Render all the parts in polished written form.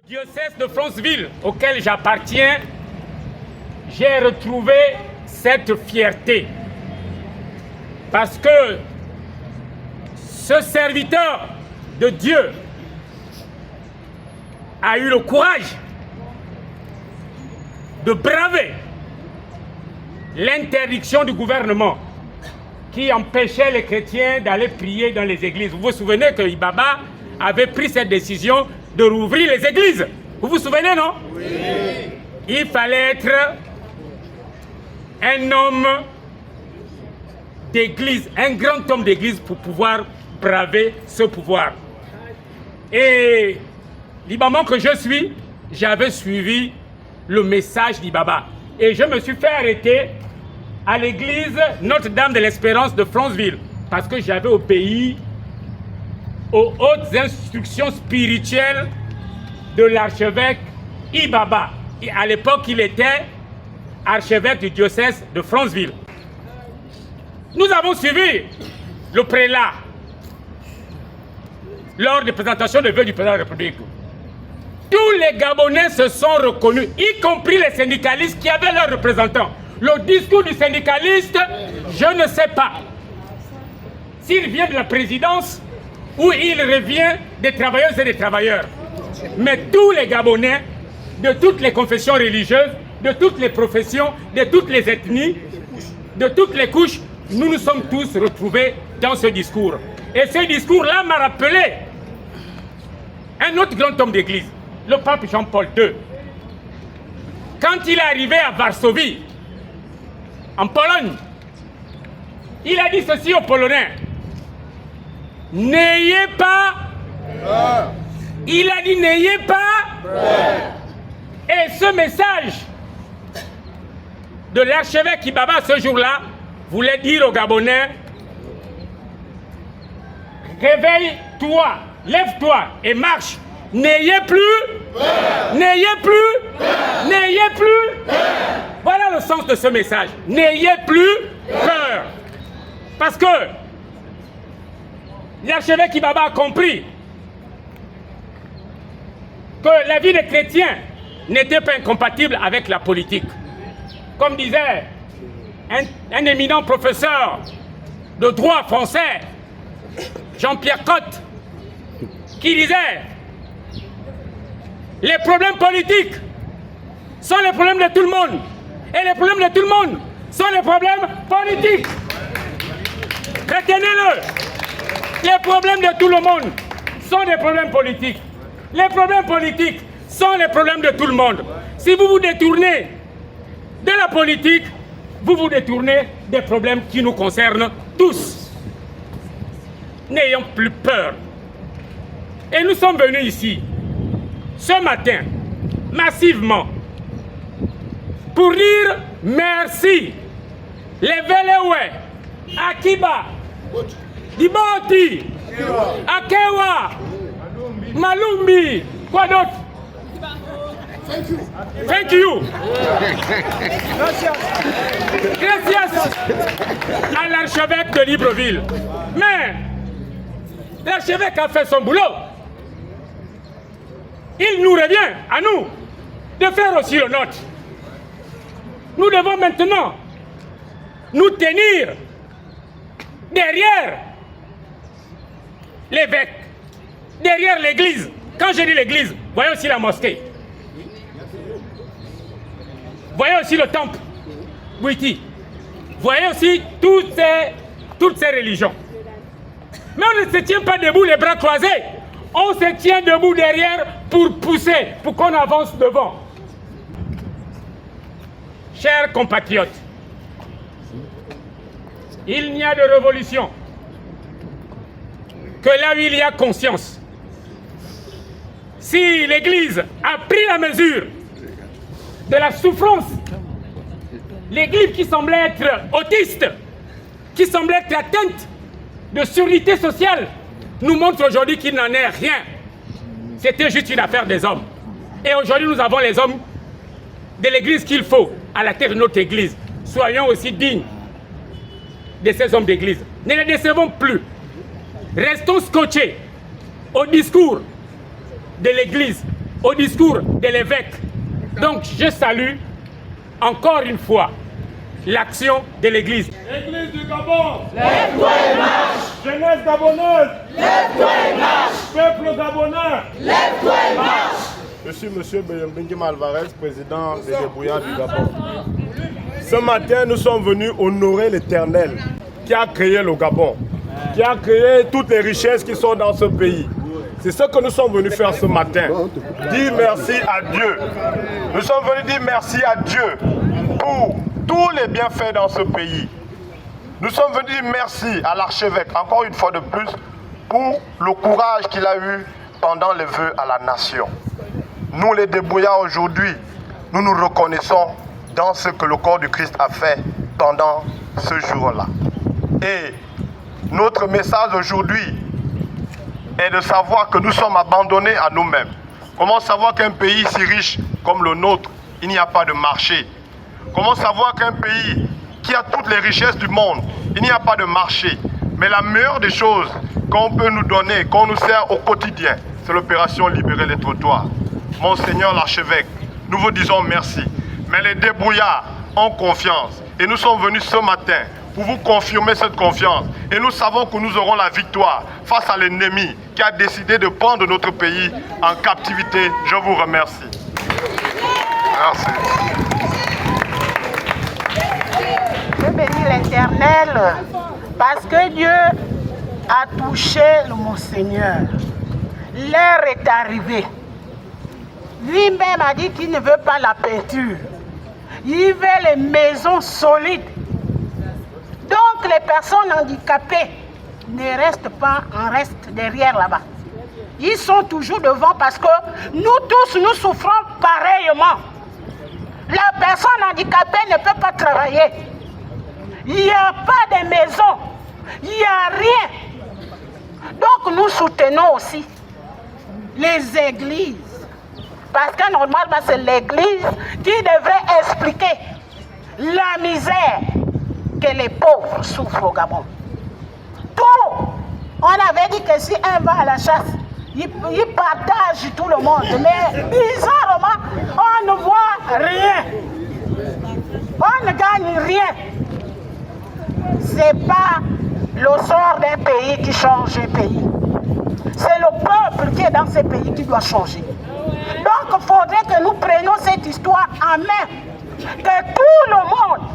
Diocèse de Franceville, auquel j'appartiens, j'ai retrouvé cette fierté. Parce que ce serviteur de Dieu a eu le courage de braver l'interdiction du gouvernement qui empêchait les chrétiens d'aller prier dans les églises. Vous vous souvenez que Ibaba avait pris cette décision de rouvrir les églises. Vous vous souvenez, non? Oui. Il fallait être un homme d'église, un grand homme d'église pour pouvoir braver ce pouvoir. Et l'Ibama que je suis, j'avais suivi le message d'Ibaba. Et je me suis fait arrêter à l'église Notre-Dame de l'Espérance de Franceville parce que j'avais obéi aux hautes instructions spirituelles de l'archevêque Ibaba. Et à l'époque, il était archevêque du diocèse de Franceville. Nous avons suivi le prélat lors des présentations de vœux du président de la République. Tous les Gabonais se sont reconnus, y compris les syndicalistes qui avaient leurs représentants. Le discours du syndicaliste, je ne sais pas s'il vient de la présidence ou il revient des travailleuses et des travailleurs. Mais tous les Gabonais, de toutes les confessions religieuses, de toutes les professions, de toutes les ethnies, de toutes les couches, nous nous sommes tous retrouvés dans ce discours. Et ce discours-là m'a rappelé un autre grand homme d'église, le pape Jean-Paul II. Quand il est arrivé à Varsovie, en Pologne, il a dit ceci aux Polonais: n'ayez pas peur. Il a dit n'ayez pas peur. Et ce message de l'archevêque Ibaba ce jour-là voulait dire aux Gabonais: réveille-toi, lève-toi et marche. N'ayez plus peur. N'ayez plus peur. N'ayez plus peur. Voilà le sens de ce message. N'ayez plus peur. Parce que l'archevêque Ibaba a compris que la vie des chrétiens n'était pas incompatible avec la politique. Comme disait un éminent professeur de droit français, Jean-Pierre Cotte, qui disait: les problèmes politiques sont les problèmes de tout le monde. Et les problèmes de tout le monde sont les problèmes politiques. Retenez-le. Les problèmes de tout le monde sont des problèmes politiques. Les problèmes politiques sont les problèmes de tout le monde. Si vous vous détournez de la politique, vous vous détournez des problèmes qui nous concernent tous. N'ayons plus peur. Et nous sommes venus ici, ce matin, massivement, pour dire merci. Les Velewe, Akiba, Diboti, Akewa, Malumbi, quoi d'autre? Thank you. Gracias à l'archevêque de Libreville. Mais l'archevêque a fait son boulot. Il nous revient, à nous, de faire aussi le nôtre. Nous devons maintenant nous tenir derrière l'évêque, derrière l'église. Quand je dis l'église, voyez aussi la mosquée. Voyez aussi le temple, Bouiti. Voyez aussi toutes ces religions. Mais on ne se tient pas debout les bras croisés. On se tient debout derrière pour pousser, pour qu'on avance devant. Chers compatriotes, il n'y a de révolution que là où il y a conscience. Si l'Église a pris la mesure de la souffrance, l'Église qui semblait être autiste, qui semblait être atteinte de surdité sociale, nous montre aujourd'hui qu'il n'en est rien. C'était juste une affaire des hommes. Et aujourd'hui, nous avons les hommes de l'Église qu'il faut à la tête de notre Église. Soyons aussi dignes de ces hommes d'Église. Ne les décevons plus. Restons scotchés au discours de l'Église au discours de l'évêque. Donc je salue encore une fois l'action de l'Église. Église du Gabon, lève-toi et marche. Jeunesse gabonaise, lève-toi et marche. Peuple gabonais, lève-toi et marche. Je suis M. Benguima Alvarez, président des débrouillards du Gabon. Ce matin, nous sommes venus honorer l'Éternel qui a créé le Gabon, qui a créé toutes les richesses qui sont dans ce pays. C'est ce que nous sommes venus faire ce matin. Dire merci à Dieu. Nous sommes venus dire merci à Dieu pour tous les bienfaits dans ce pays. Nous sommes venus dire merci à l'archevêque, encore une fois de plus, pour le courage qu'il a eu pendant les vœux à la nation. Nous, les débrouillards, aujourd'hui, nous nous reconnaissons dans ce que le corps du Christ a fait pendant ce jour-là. Et notre message aujourd'hui est de savoir que nous sommes abandonnés à nous-mêmes. Comment savoir qu'un pays si riche comme le nôtre, il n'y a pas de marché? Comment savoir qu'un pays qui a toutes les richesses du monde, il n'y a pas de marché? Mais la meilleure des choses qu'on peut nous donner, qu'on nous sert au quotidien, c'est l'opération Libérer les trottoirs. Monseigneur l'archevêque, nous vous disons merci. Mais les débrouillards ont confiance. Et nous sommes venus ce matin pour vous confirmer cette confiance. Et nous savons que nous aurons la victoire face à l'ennemi qui a décidé de prendre notre pays en captivité. Je vous remercie. Merci. Je bénis l'Éternel parce que Dieu a touché le Monseigneur. L'heure est arrivée. Lui-même a dit qu'il ne veut pas la peinture. Il veut les maisons solides. Donc les personnes handicapées ne restent pas, on reste derrière là-bas. Ils sont toujours devant parce que nous tous, nous souffrons pareillement. La personne handicapée ne peut pas travailler. Il n'y a pas de maison. Il n'y a rien. Donc nous soutenons aussi les églises. Parce que normalement c'est l'église qui devrait expliquer la misère que les pauvres souffrent au Gabon. Tout, on avait dit que si un va à la chasse, il partage tout le monde. Mais bizarrement, on ne voit rien. On ne gagne rien. Ce n'est pas le sort d'un pays qui change un pays. C'est le peuple qui est dans ce pays qui doit changer. Donc il faudrait que nous prenions cette histoire en main. Que tout le monde,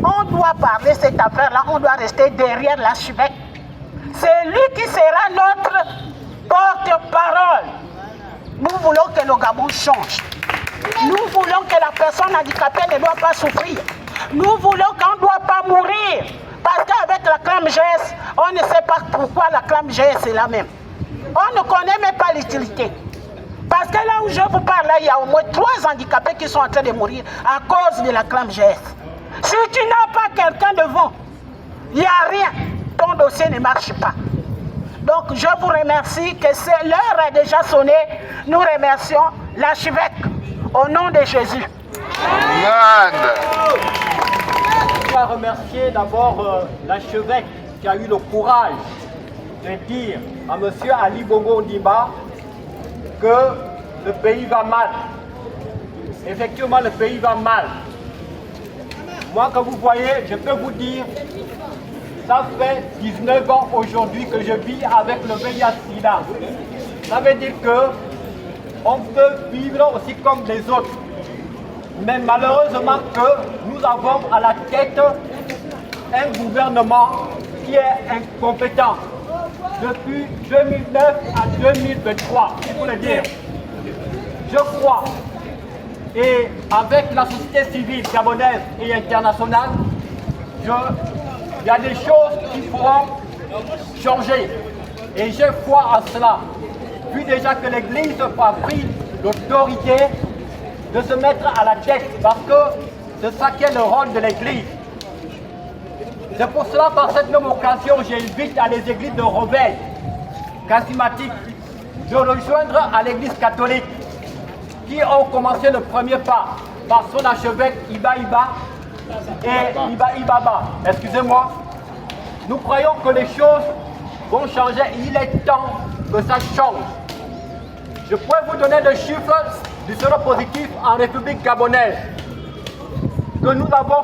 on doit parler de cette affaire-là, on doit rester derrière l'archevêque. C'est lui qui sera notre porte-parole. Nous voulons que le Gabon change. Nous voulons que la personne handicapée ne doit pas souffrir. Nous voulons qu'on ne doit pas mourir. Parce qu'avec la CLAM-GS, on ne sait pas pourquoi la CLAM-GS est la même. On ne connaît même pas l'utilité. Parce que là où je vous parle, là, il y a au moins 3 handicapés qui sont en train de mourir à cause de la CLAM-GS. Si tu n'as pas quelqu'un devant, il n'y a rien. Ton dossier ne marche pas. Donc je vous remercie que l'heure a déjà sonné. Nous remercions l'archevêque au nom de Jésus. Amen. Je dois remercier d'abord l'archevêque qui a eu le courage de dire à M. Ali Bongo Ondimba que le pays va mal. Effectivement, le pays va mal. Moi, comme vous voyez, je peux vous dire, ça fait 19 ans aujourd'hui que je vis avec le VIH-Sida. Ça veut dire qu'on peut vivre aussi comme les autres. Mais malheureusement que nous avons à la tête un gouvernement qui est incompétent. Depuis 2009 à 2023, il faut le dire. Je crois, et avec la société civile gabonaise et internationale, il y a des choses qui pourront changer. Et je crois à cela. Vu déjà que l'Église a pris l'autorité de se mettre à la tête, parce que c'est ça qui est le rôle de l'Église. C'est pour cela, par cette même occasion, j'invite à les églises de rebelles charismatiques de rejoindre à l'Église catholique qui ont commencé le premier pas par son archevêque Iba Iba et Iba Ibaba. Excusez-moi. Nous croyons que les choses vont changer. Il est temps que ça change. Je pourrais vous donner des chiffres du séropositif en République gabonaise que nous avons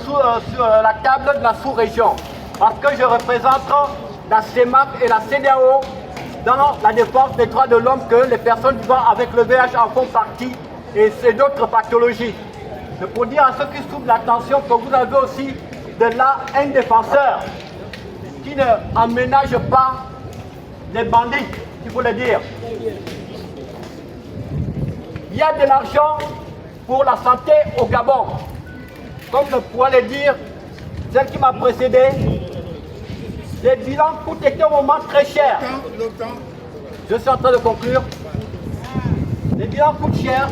sur la table de la sous-région. Parce que je représente la CEMAC et la CEDEAO dans la défense des droits de l'homme, que les personnes vivant avec le VIH en font partie, et c'est d'autres pathologies. Mais pour dire à ceux qui souffrent l'attention que vous avez aussi de là un défenseur qui ne emménage pas les bandits, il faut le dire. Il y a de l'argent pour la santé au Gabon. Comme je pourrais le dire, celle qui m'a précédé, les bilans coûtent au moment très cher. Je suis en train de conclure. Les bilans coûtent cher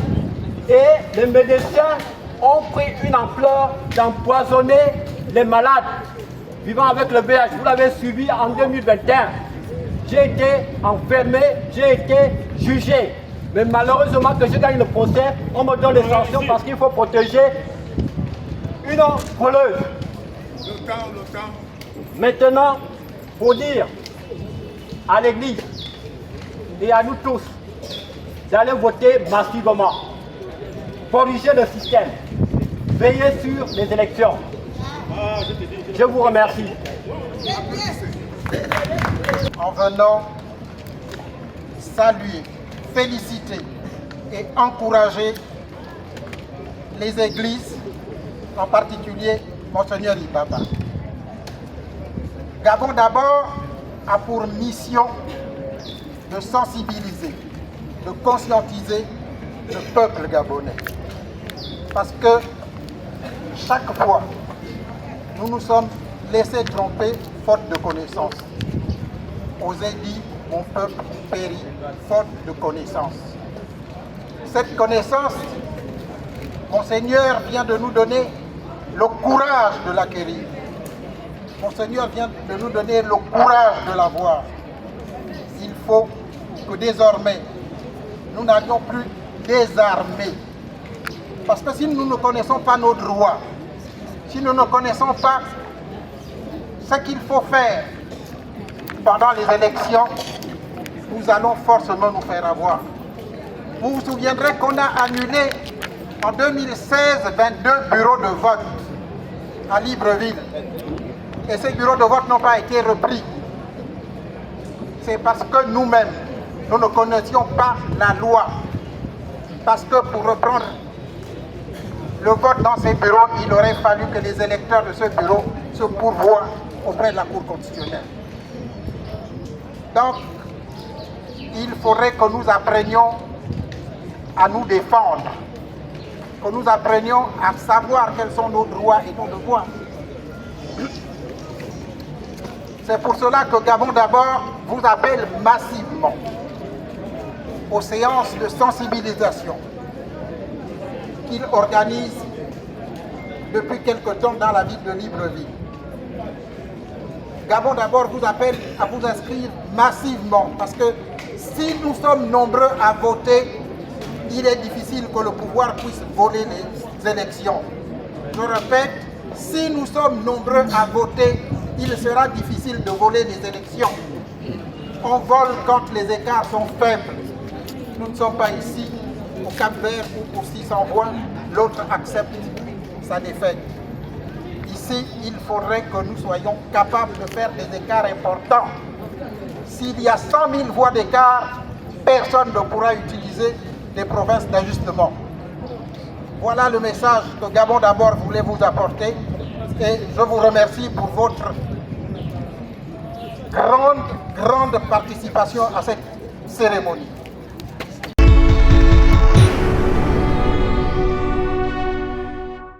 et les médecins ont pris une ampleur d'empoisonner les malades vivant avec le VIH. Vous l'avez suivi en 2021. J'ai été enfermé, j'ai été jugé. Mais malheureusement que je gagne le procès, on me donne les sanctions parce qu'il faut protéger une voleuse. Maintenant, pour dire à l'Église et à nous tous d'aller voter massivement, corriger le système, veiller sur les élections. Je vous remercie. En venant saluer, féliciter et encourager les églises, en particulier Monseigneur Ibaba. Gabon d'abord a pour mission de sensibiliser, de conscientiser le peuple gabonais. Parce que chaque fois, nous nous sommes laissés tromper faute de connaissance. Osez dit, mon peuple périt faute de connaissance. Cette connaissance, Monseigneur vient de nous donner le courage de l'acquérir. Monseigneur vient de nous donner le courage de l'avoir. Il faut que désormais, nous n'allions plus désarmer. Parce que si nous ne connaissons pas nos droits, si nous ne connaissons pas ce qu'il faut faire pendant les élections, nous allons forcément nous faire avoir. Vous vous souviendrez qu'on a annulé en 2016 22 bureaux de vote à Libreville. Et ces bureaux de vote n'ont pas été repris. C'est parce que nous-mêmes, nous ne connaissions pas la loi. Parce que pour reprendre le vote dans ces bureaux, il aurait fallu que les électeurs de ce bureau se pourvoient auprès de la Cour constitutionnelle. Donc, il faudrait que nous apprenions à nous défendre, que nous apprenions à savoir quels sont nos droits et nos devoirs. C'est pour cela que Gabon d'abord vous appelle massivement aux séances de sensibilisation qu'il organise depuis quelque temps dans la ville de Libreville. Gabon d'abord vous appelle à vous inscrire massivement parce que si nous sommes nombreux à voter, il est difficile que le pouvoir puisse voler les élections. Je répète, si nous sommes nombreux à voter, il sera difficile de voler les élections. On vole quand les écarts sont faibles. Nous ne sommes pas ici au Cap-Vert où aussi s'envoie, l'autre accepte sa défaite. Ici, il faudrait que nous soyons capables de faire des écarts importants. S'il y a 100 000 voix d'écart, personne ne pourra utiliser des provinces d'ajustement. Voilà le message que Gabon d'abord voulait vous apporter et je vous remercie pour votre grande participation à cette cérémonie.